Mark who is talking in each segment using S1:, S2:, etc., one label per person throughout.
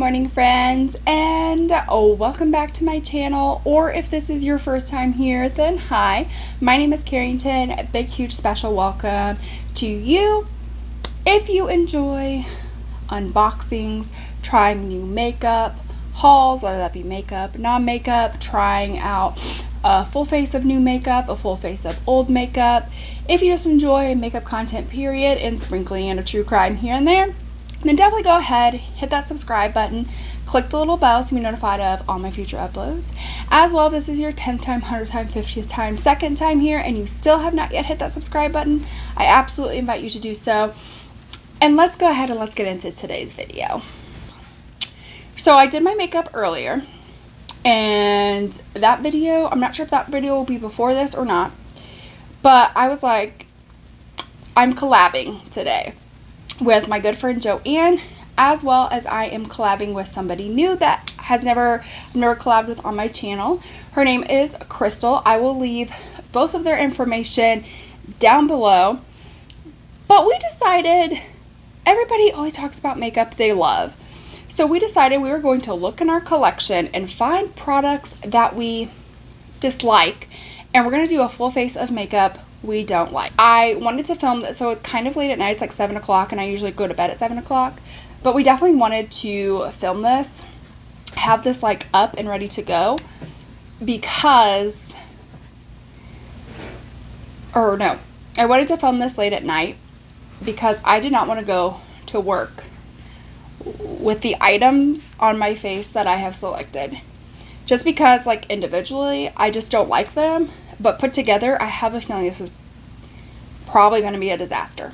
S1: morning, friends, and welcome back to my channel. Or if this is your first time here, then hi, my name is Carrington. A big huge special welcome to you. If you enjoy unboxings, trying new makeup, hauls, whether that be makeup, non-makeup, trying out a full face of new makeup, a full face of old makeup, if you just enjoy makeup content period and sprinkling in a true crime here and there, then definitely go ahead, hit that subscribe button, click the little bell so you're notified of all my future uploads. As well, if this is your 10th time, 100th time, 50th time, second time here, and you still have not yet hit that subscribe button, I absolutely invite you to do so. And let's go ahead and let's get into today's video. So I did my makeup earlier, and that video, I'm not sure if that video will be before this or not, but I was like, I'm collabing today with my good friend Joann, as well as I am collabing with somebody new that has never collabed with on my channel. Her name is Crystal. I will leave both of their information down below. But we decided, everybody always talks about makeup they love. So we decided we were going to look in our collection and find products that we dislike, and we're going to do a full face of makeup we don't like. I wanted to film this, so it's kind of late at night. It's like 7 o'clock, and I usually go to bed at 7 o'clock. But we definitely wanted to film this, have this like up and ready to go, because, or no, I wanted to film this late at night because I did not want to go to work with the items on my face that I have selected. Just because, like, individually, I just don't like them. But put together, I have a feeling this is probably going to be a disaster.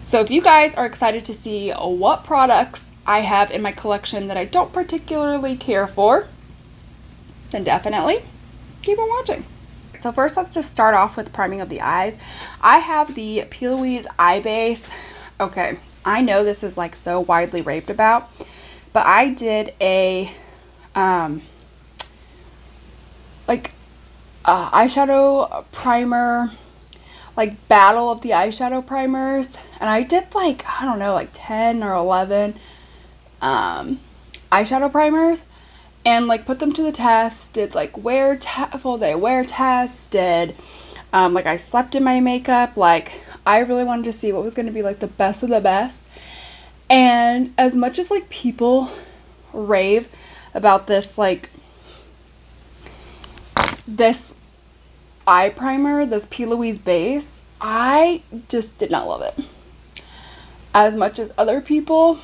S1: So if you guys are excited to see what products I have in my collection that I don't particularly care for, then definitely keep on watching. So first, let's just start off with priming of the eyes. I have the Blvd eye base. Okay, I know this is like so widely raved about, but I did a eyeshadow primer, like battle of the eyeshadow primers, and I did like, I don't know, like 10 or 11 eyeshadow primers, and like put them to the test, did like full day wear test, did like I slept in my makeup. Like, I really wanted to see what was going to be like the best of the best. And as much as like people rave about this, like this eye primer, this Blvd base, I just did not love it as much as other people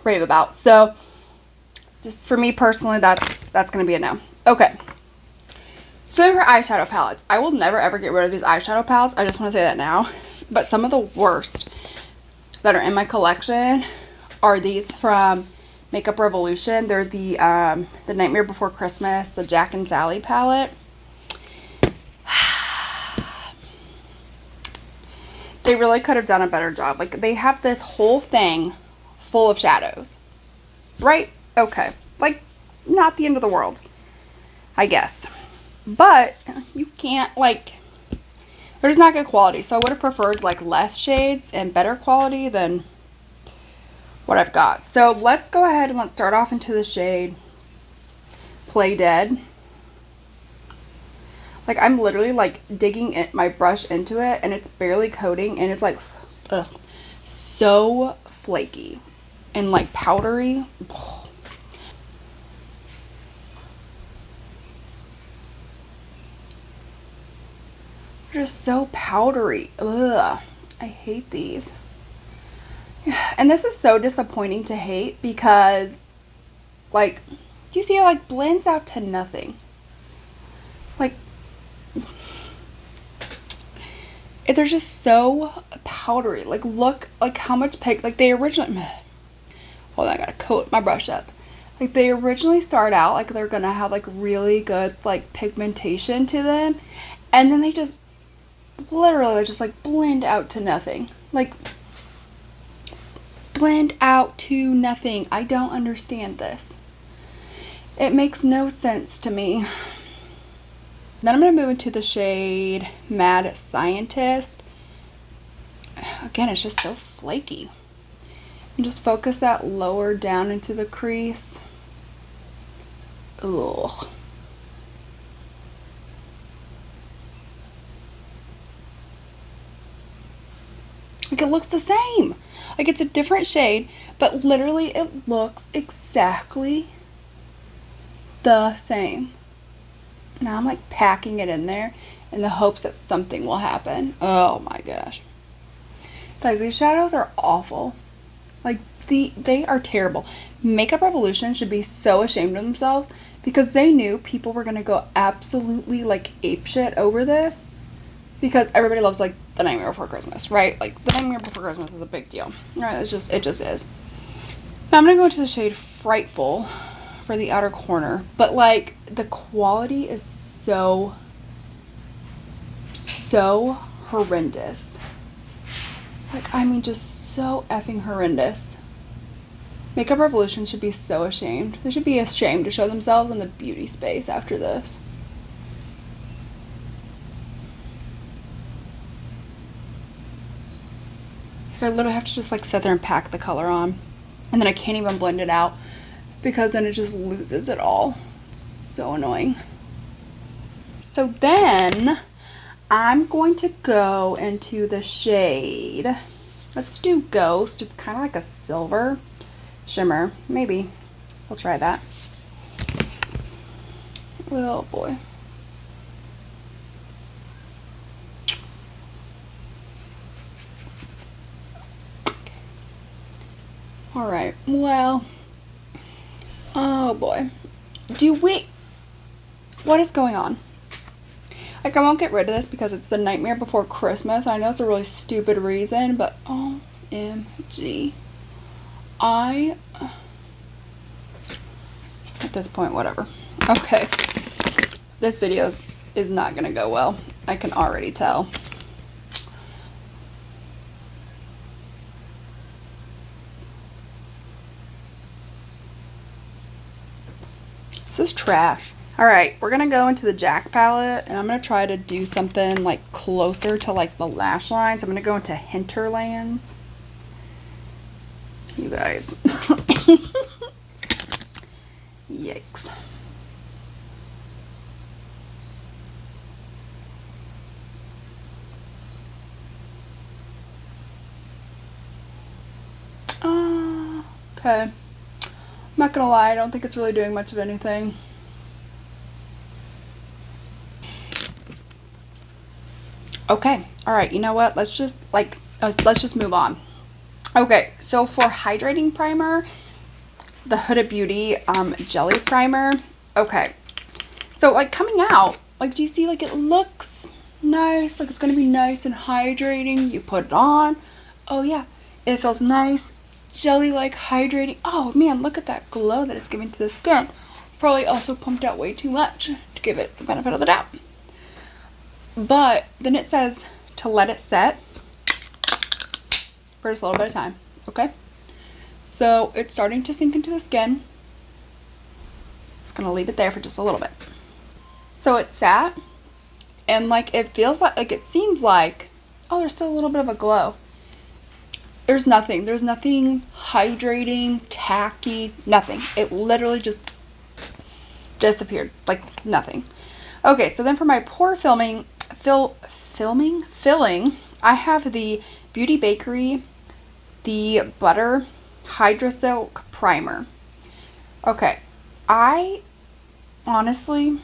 S1: rave about. So just for me personally, that's going to be a no. Okay. So for eyeshadow palettes, I will never ever get rid of these eyeshadow palettes. I just want to say that now. But some of the worst that are in my collection are these from Makeup Revolution. They're the Nightmare Before Christmas, the Jack and Sally palette. They really could have done a better job. Like, they have this whole thing full of shadows. Right? Okay. Like, not the end of the world, I guess. But you can't, like, they're just not good quality. So I would have preferred like less shades and better quality than what I've got. So let's go ahead and let's start off into the shade Play Dead. Like, I'm literally like digging my brush into it, and it's barely coating, and it's like, ugh, so flaky and like powdery. Ugh. Just so powdery. Ugh, I hate these. And this is so disappointing to hate because, like, do you see it like blends out to nothing? Like, they're just so powdery. Like, look, like how much pig, like they originally, hold on, I gotta coat my brush up. Like, they originally start out like they're gonna have like really good like pigmentation to them, and then they just literally just like blend out to nothing. Like, blend out to nothing. I don't understand this. It makes no sense to me. Then I'm going to move into the shade Mad Scientist. Again, it's just so flaky. And just focus that lower down into the crease. Ugh. Like, it looks the same. Like, it's a different shade, but literally it looks exactly the same. Now I'm like packing it in there in the hopes that something will happen. Oh my gosh. Guys, these shadows are awful. Like, they are terrible. Makeup Revolution should be so ashamed of themselves because they knew people were going to go absolutely like apeshit over this because everybody loves like The Nightmare Before Christmas, right? Like, The Nightmare Before Christmas is a big deal. Right? It just is. Now I'm going to go into the shade Frightful for the outer corner, but like the quality is so horrendous. Like, I mean, just so effing horrendous. Makeup Revolution should be so ashamed. They should be ashamed to show themselves in the beauty space after this. I literally have to just like sit there and pack the color on, and then I can't even blend it out because then it just loses it all. It's so annoying. So then I'm going to go into the shade, let's do Ghost. It's kind of like a silver shimmer. Maybe we'll try that. Oh boy. All right, well, oh boy. What is going on? Like, I won't get rid of this because it's The Nightmare Before Christmas. I know it's a really stupid reason, but OMG. At this point, whatever. Okay. This video is not going to go well. I can already tell. This is trash. Alright, we're going to go into the Jack palette, and I'm going to try to do something like closer to like the lash lines. I'm going to go into Hinterlands. You guys. Yikes. Okay. I'm not gonna lie, I don't think it's really doing much of anything. Okay, alright, you know what? Let's just move on. Okay, so for Hydrating Primer, the Huda Beauty Jelly Primer. Okay, so like coming out, like, do you see, like, it looks nice, like it's gonna be nice and hydrating. You put it on, oh yeah, it feels nice, jelly like hydrating. Oh man, look at that glow that it's giving to the skin. Probably also pumped out way too much to give it the benefit of the doubt. But then it says to let it set for just a little bit of time. Okay, so it's starting to sink into the skin. Just gonna leave it there for just a little bit. So it sat, and like it feels like it seems like, oh, there's still a little bit of a glow. There's nothing hydrating, tacky, nothing. It literally just disappeared, like nothing. Okay, so then for my pore filling, I have the Beauty Bakery, the Butter Hydra Silk Primer. Okay, I honestly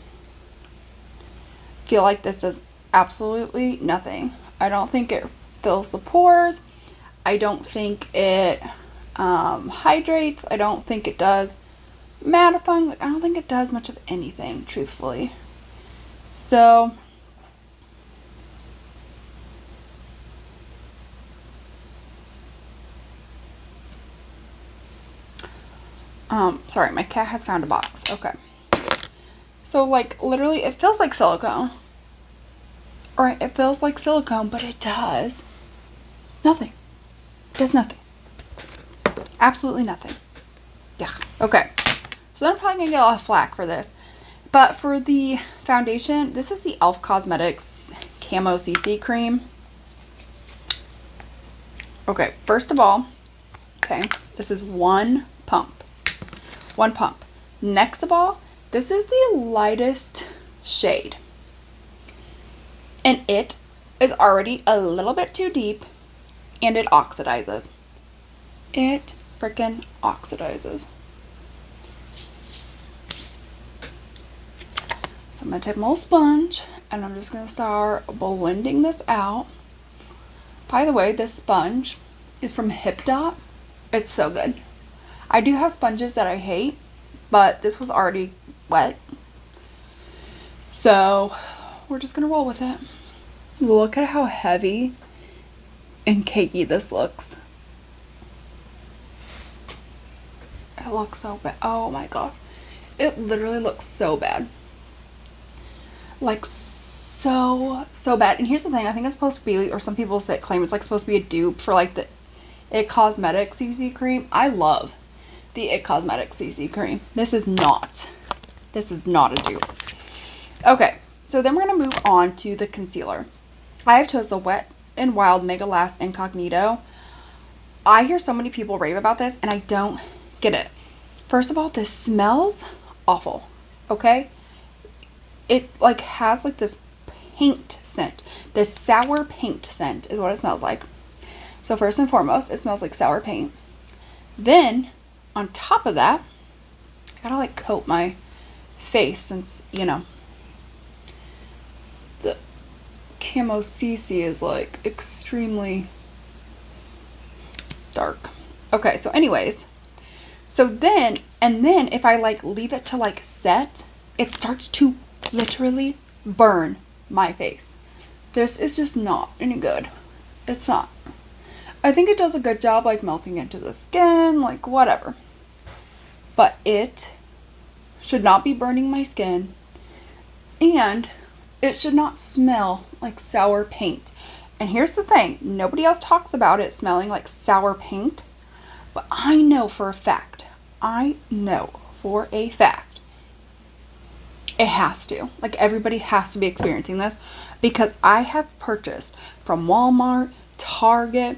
S1: feel like this does absolutely nothing. I don't think it fills the pores. I don't think it hydrates. I don't think it does mattifying. I don't think it does much of anything, truthfully. So sorry, my cat has found a box. Okay. So like literally it feels like silicone. Alright, it feels like silicone, but it does nothing. It does nothing. Absolutely nothing. Yeah. Okay. So then I'm probably gonna get a lot of flack for this. But for the foundation, this is the e.l.f. Cosmetics Camo CC Cream. Okay, first of all, Okay, this is one pump. One pump. Next of all, this is the lightest shade. And it is already a little bit too deep, and it oxidizes. It freaking oxidizes. So I'm going to take my little sponge, and I'm just going to start blending this out. By the way, this sponge is from HipDot. It's so good. I do have sponges that I hate, but this was already wet. So we're just going to roll with it. Look at how heavy and cakey this looks. It looks so bad. Oh my god. It literally looks so bad. Like so bad. And here's the thing, I think it's supposed to be, or some people say, claim it's like supposed to be a dupe for like the It Cosmetics CC cream. I love the It Cosmetics CC cream. This is not a dupe. Okay, so then we're gonna move on to the concealer. I have chosen the Wet n Wild Mega Last Incognito. I hear so many people rave about this and I don't get it. First of all, this smells awful. Okay, it like has like this paint scent. This sour paint scent is what it smells like. So first and foremost, it smells like sour paint. Then on top of that, I gotta like coat my face since, you know, the Camo CC is like extremely dark. Okay, so anyways, so then, and then if I like leave it to like set, it starts to literally burn my face. This is just not any good. It's not. I think it does a good job like melting into the skin, like whatever. But it should not be burning my skin. And it should not smell like sour paint. And here's the thing, nobody else talks about it smelling like sour paint. But I know for a fact, it has to. Like everybody has to be experiencing this. Because I have purchased from Walmart, Target,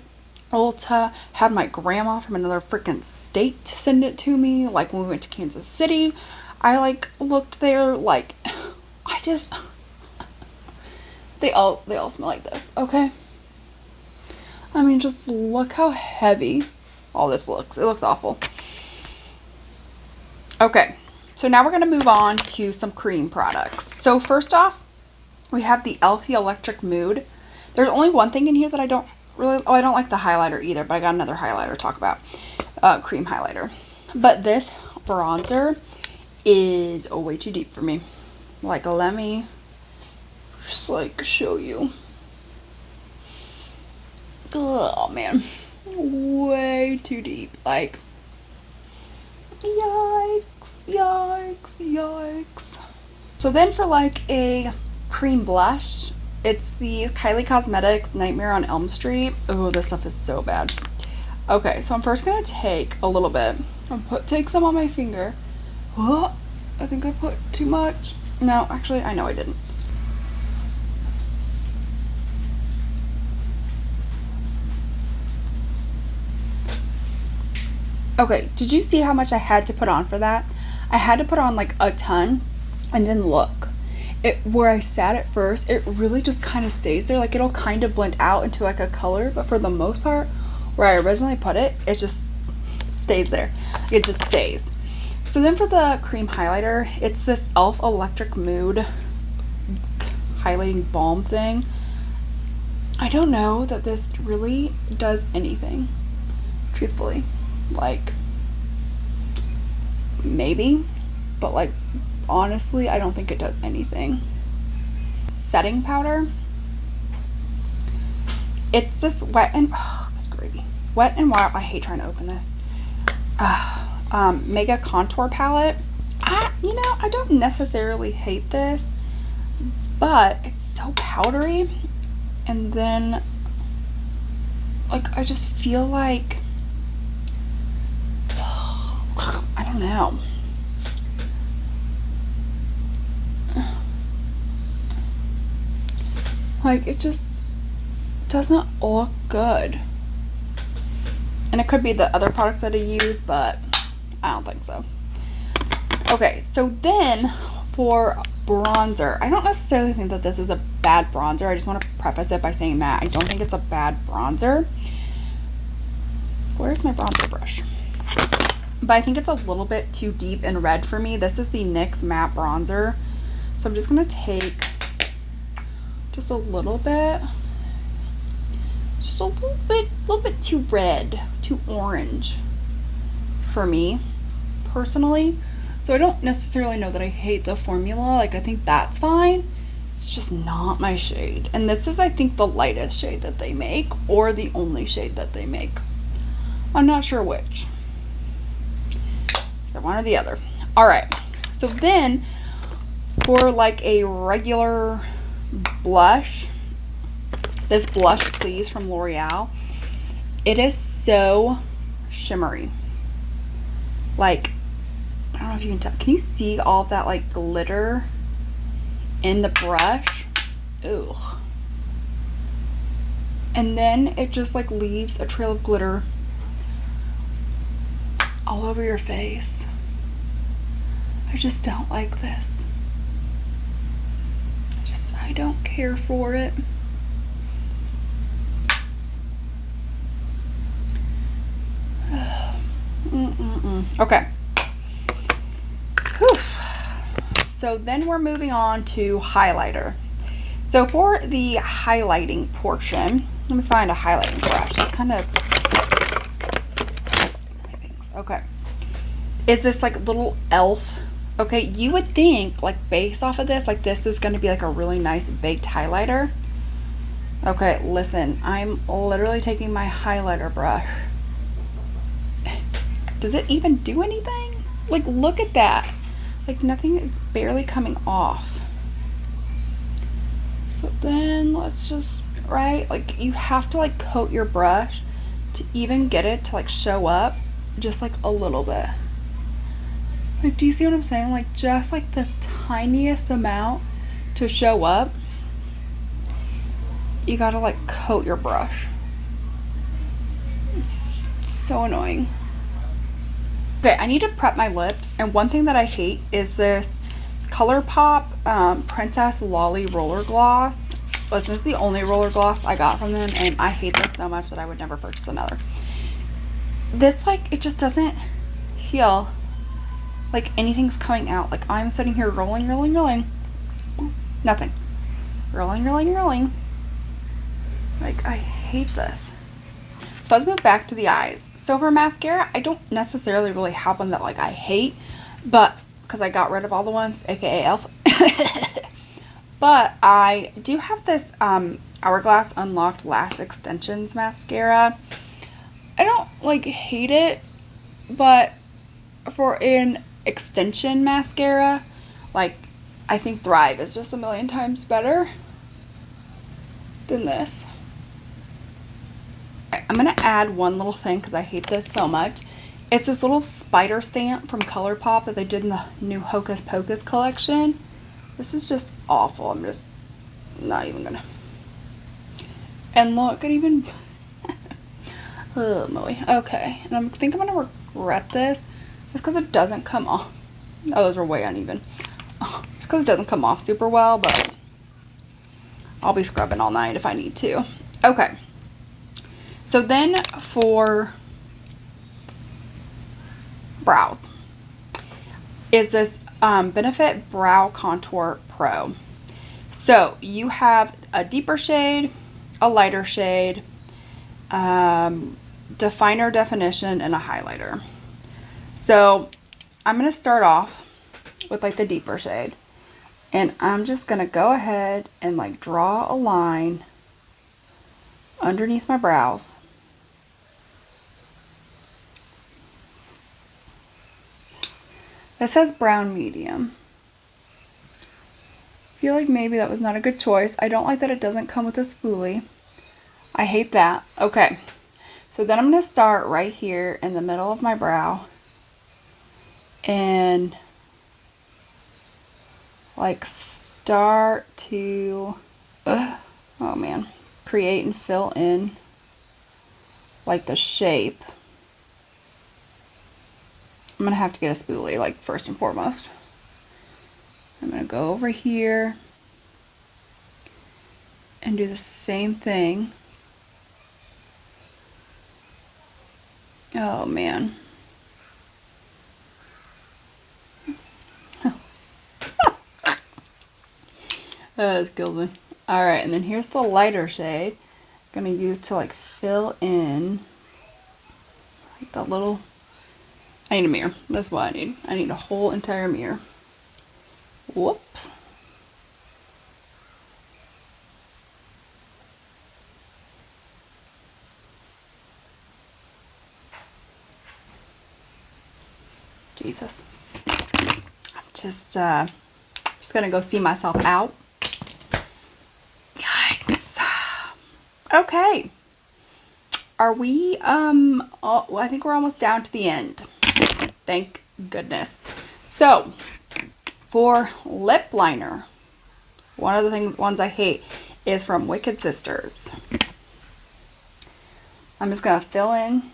S1: Ulta, had my grandma from another freaking state to send it to me. Like when we went to Kansas City, I like looked there, like they all smell like this, okay? I mean, just look how heavy all this looks. It looks awful. Okay, so now we're gonna move on to some cream products. So first off, we have the e.l.f. Electric Mood. There's only one thing in here that I don't really, I don't like the highlighter either, but I got another highlighter to talk about, cream highlighter. But this bronzer is way too deep for me. Like, let me just like show you. Oh man, way too deep. Like, yikes, yikes, yikes. So then for like a cream blush, it's the Kylie Cosmetics Nightmare on Elm Street. Oh, this stuff is so bad. Okay, so I'm first gonna take a little bit and take some on my finger. Oh, I think I put too much. No, actually, I know I didn't. Okay, did you see how much I had to put on for that? I had to put on like a ton, and then look. Where I sat at first, it really just kind of stays there. Like it'll kind of blend out into like a color, but for the most part, where I originally put it, it just stays there. It just stays. So then for the cream highlighter, it's this e.l.f. Electric Mood highlighting balm thing. I don't know that this really does anything, truthfully. Like, maybe, but like, honestly, I don't think it does anything. Setting powder. It's this Wet n Wild. I hate trying to open this. Mega Contour Palette. I don't necessarily hate this, but it's so powdery. And then, like, I just feel like, I don't know. Like, it just doesn't look good. And it could be the other products that I use, but I don't think so. Okay, so then for bronzer, I don't necessarily think that this is a bad bronzer. I just want to preface it by saying that I don't think it's a bad bronzer. Where's my bronzer brush? But I think it's a little bit too deep and red for me. This is the NYX Matte Bronzer. So I'm just going to take just a little bit. Just a little bit too red, too orange for me, personally. So I don't necessarily know that I hate the formula. Like, I think that's fine. It's just not my shade. And this is, I think, the lightest shade that they make, or the only shade that they make. I'm not sure which. So one or the other. All right. So then, for like a regular blush, this Blush Please from L'Oreal, it is so shimmery. Like, I don't know if you can tell. Can you see all of that like glitter in the brush? Ooh. And then it just like leaves a trail of glitter all over your face. I just don't like this. I don't care for it. Okay. Whew. So then we're moving on to highlighter. So for the highlighting portion, let me find a highlighting brush. It's kind of, okay. Is this like little elf? Okay, you would think like based off of this, like this is going to be like a really nice baked highlighter. Okay, listen, I'm literally taking my highlighter brush. Does it even do anything? Like, look at that. Like, nothing, it's barely coming off. So then let's just, right? Like, you have to like coat your brush to even get it to like show up just like a little bit. Like, do you see what I'm saying? Like, just like the tiniest amount to show up. You gotta like coat your brush. It's so annoying. Okay, I need to prep my lips, and one thing that I hate is this ColourPop Princess Lolly Roller Gloss. Listen, this is the only roller gloss I got from them, and I hate this so much that I would never purchase another. This, like, it just doesn't feel like anything's coming out. Like, I'm sitting here rolling. Nothing. Rolling. Like, I hate this. So let's move back to the eyes. So for mascara, I don't necessarily really have one that like I hate, but because I got rid of all the ones, aka Elf. But I do have this Hourglass Unlocked Lash Extensions mascara. I don't like hate it, but for an extension mascara, like I think Thrive is just a million times better than this. I'm going to add one little thing because I hate this so much. It's this little spider stamp from ColourPop that they did in the new Hocus Pocus collection. This is just awful. I'm just not even going to. And look, it even... oh, Moe. Okay. And I think I'm going to regret this. Just because it doesn't come off. Oh, those are way uneven. Oh, just because it doesn't come off super well, but I'll be scrubbing all night if I need to. Okay. So then for brows is this Benefit Brow Contour Pro. So you have a deeper shade, a lighter shade, definer definition, and a highlighter. So I'm going to start off with like the deeper shade. And I'm just going to go ahead and like draw a line underneath my brows. This says brown medium. I feel like maybe that was not a good choice. I don't like that it doesn't come with a spoolie. I hate that. Okay. So then I'm going to start right here in the middle of my brow. And like start to, oh man, create and fill in like the shape I'm going to have to get a spoolie, like, first and foremost. I'm going to go over here and do the same thing. Oh, man. That's killed me. Alright, and then here's the lighter shade. I'm going to use to, like, fill in like that little... I need a mirror. That's what I need. I need a whole entire mirror. Whoops. Jesus. I'm just gonna go see myself out. Yikes. Okay. Are we, I think we're almost down to the end. Thank goodness. So, for lip liner, one of the ones I hate is from Wicked Sisters. I'm just gonna fill in.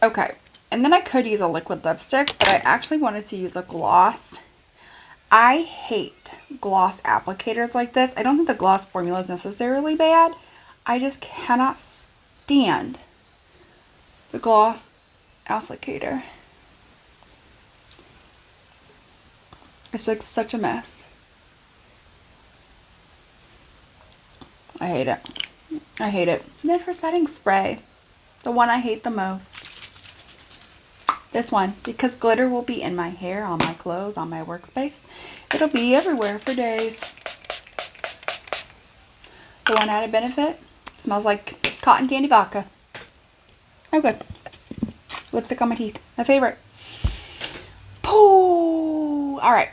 S1: Okay, and then I could use a liquid lipstick, but I actually wanted to use a gloss. I hate gloss applicators like this. I don't think the gloss formula is necessarily bad. I just cannot stand the gloss applicator. It's like such a mess. I hate it. I hate it. Then for setting spray, the one I hate the most. This one, because glitter will be in my hair, on my clothes, on my workspace. It'll be everywhere for days. The one added benefit, smells like cotton candy vodka. Oh good. Lipstick on my teeth, my favorite. Pooh! Alright.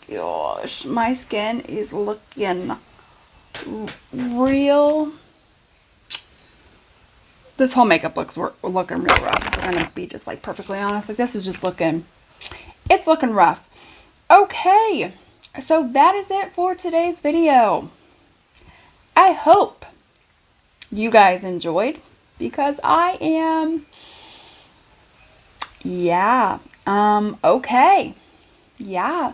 S1: Gosh, my skin is looking real... This whole makeup looks looking real rough. I'm gonna be just like perfectly honest. Like this is just looking, it's looking rough. Okay, so that is it for today's video. I hope you guys enjoyed because I am, yeah, okay, yeah.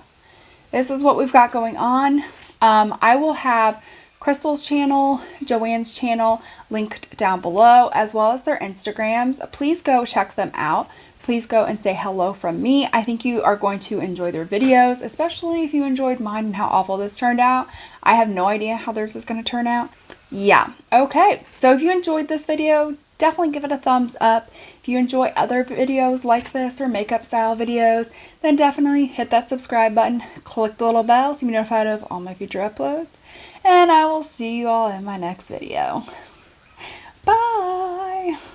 S1: This is what we've got going on. I will have Crystal's channel, Joann's channel linked down below, as well as their Instagrams. Please go check them out. Please go and say hello from me. I think you are going to enjoy their videos, especially if you enjoyed mine and how awful this turned out. I have no idea how theirs is going to turn out. Yeah, okay. So if you enjoyed this video, definitely give it a thumbs up. If you enjoy other videos like this or makeup style videos, then definitely hit that subscribe button, click the little bell so you be notified of all my future uploads. And I will see you all in my next video. Bye!